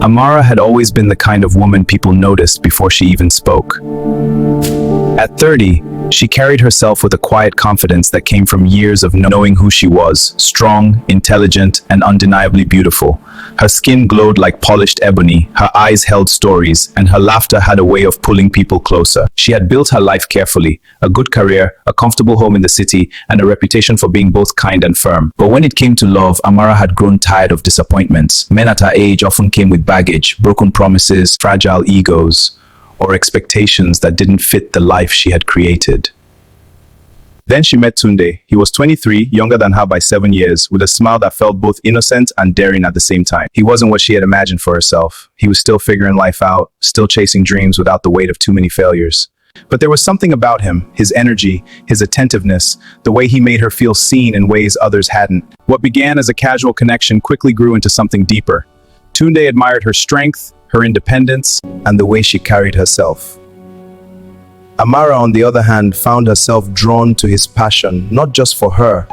Amara had always been the kind of woman people noticed before she even spoke. At 30, she carried herself with a quiet confidence that came from years of knowing who she was: strong, intelligent, and undeniably beautiful. Her skin glowed like polished ebony, her eyes held stories, and her laughter had a way of pulling people closer. She had built her life carefully: a good career, a comfortable home in the city, and a reputation for being both kind and firm. But when it came to love, Amara had grown tired of disappointments. Men at her age often came with baggage, broken promises, fragile egos, or expectations that didn't fit the life she had created. Then she met Tunde. He was 23, younger than her by 7 years, with a smile that felt both innocent and daring at the same time. He wasn't what she had imagined for herself. He was still figuring life out, still chasing dreams without the weight of too many failures. But there was something about him: his energy, his attentiveness, the way he made her feel seen in ways others hadn't. What began as a casual connection quickly grew into something deeper. Tunde admired her strength, her independence, and the way she carried herself. Amara, on the other hand, found herself drawn to his passion, not just for her,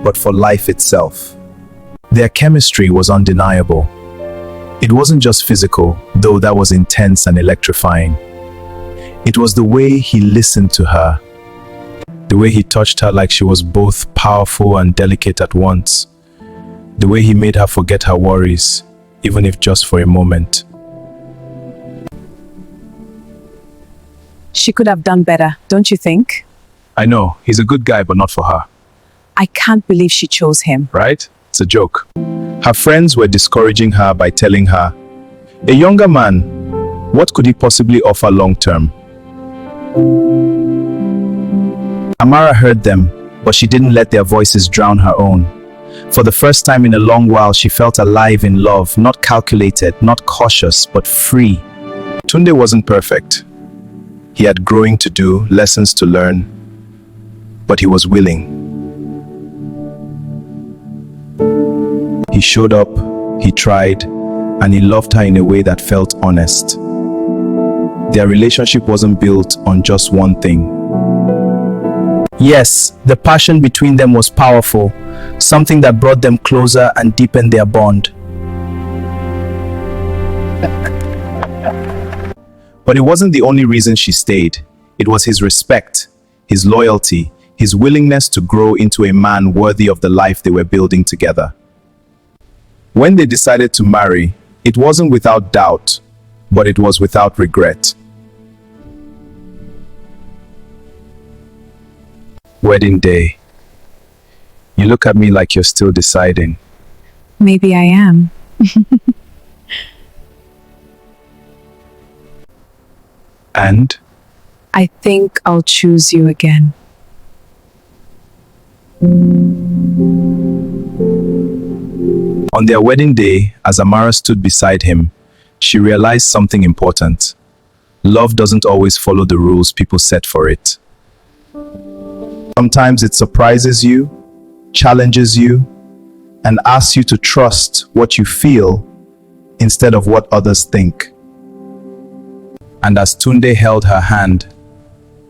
but for life itself. Their chemistry was undeniable. It wasn't just physical, though that was intense and electrifying. It was the way he listened to her, the way he touched her like she was both powerful and delicate at once, the way he made her forget her worries, even if just for a moment. She could have done better, don't you think? I know, he's a good guy, but not for her. I can't believe she chose him. Right? It's a joke. Her friends were discouraging her by telling her, a younger man, what could he possibly offer long term? Amara heard them, but she didn't let their voices drown her own. For the first time in a long while, she felt alive in love, not calculated, not cautious, but free. Tunde wasn't perfect. He had growing to do, lessons to learn, but he was willing. He showed up, he tried, and he loved her in a way that felt honest. Their relationship wasn't built on just one thing. Yes, the passion between them was powerful, something that brought them closer and deepened their bond. But it wasn't the only reason she stayed. It was his respect, his loyalty, his willingness to grow into a man worthy of the life they were building together. When they decided to marry, it wasn't without doubt, but it was without regret. Wedding day. You look at me like you're still deciding. Maybe I am. And? I think I'll choose you again. On their wedding day, as Amara stood beside him, she realized something important. Love doesn't always follow the rules people set for it. Sometimes it surprises you, challenges you, and asks you to trust what you feel instead of what others think. And as Tunde held her hand,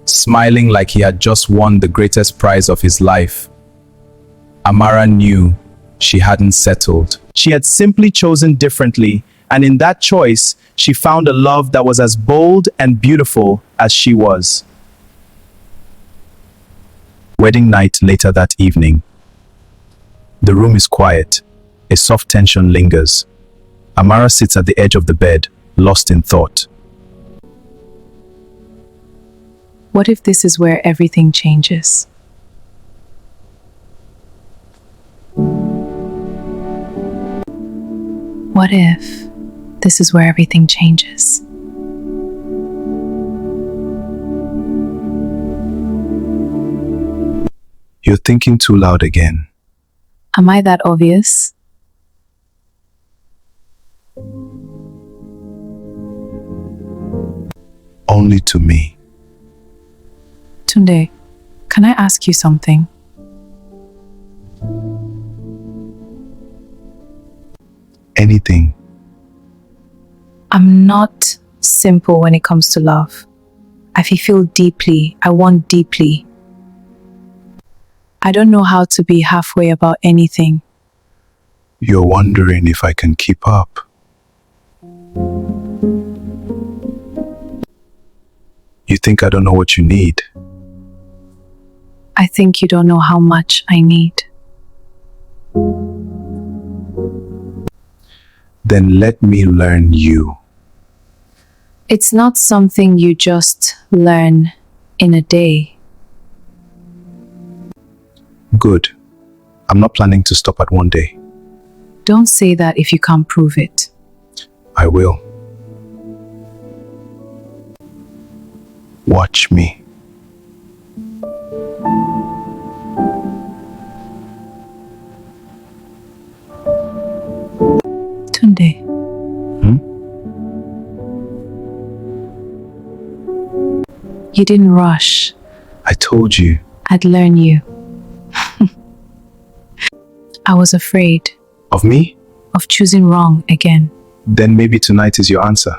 smiling like he had just won the greatest prize of his life, Amara knew she hadn't settled. She had simply chosen differently, and in that choice, she found a love that was as bold and beautiful as she was. Wedding night later that evening. The room is quiet. A soft tension lingers. Amara sits at the edge of the bed, lost in thought. What if this is where everything changes? What if this is where everything changes? You're thinking too loud again. Am I that obvious? Only to me. Tunde, can I ask you something? Anything. I'm not simple when it comes to love. I feel deeply. I want deeply. I don't know how to be halfway about anything. You're wondering if I can keep up. You think I don't know what you need? I think you don't know how much I need. Then let me learn you. It's not something you just learn in a day. Good. I'm not planning to stop at one day. Don't say that if you can't prove it. I will. Watch me. Tunde. You didn't rush. I told you. I'd learn you. I was afraid Of me? of choosing wrong again. Then maybe tonight is your answer.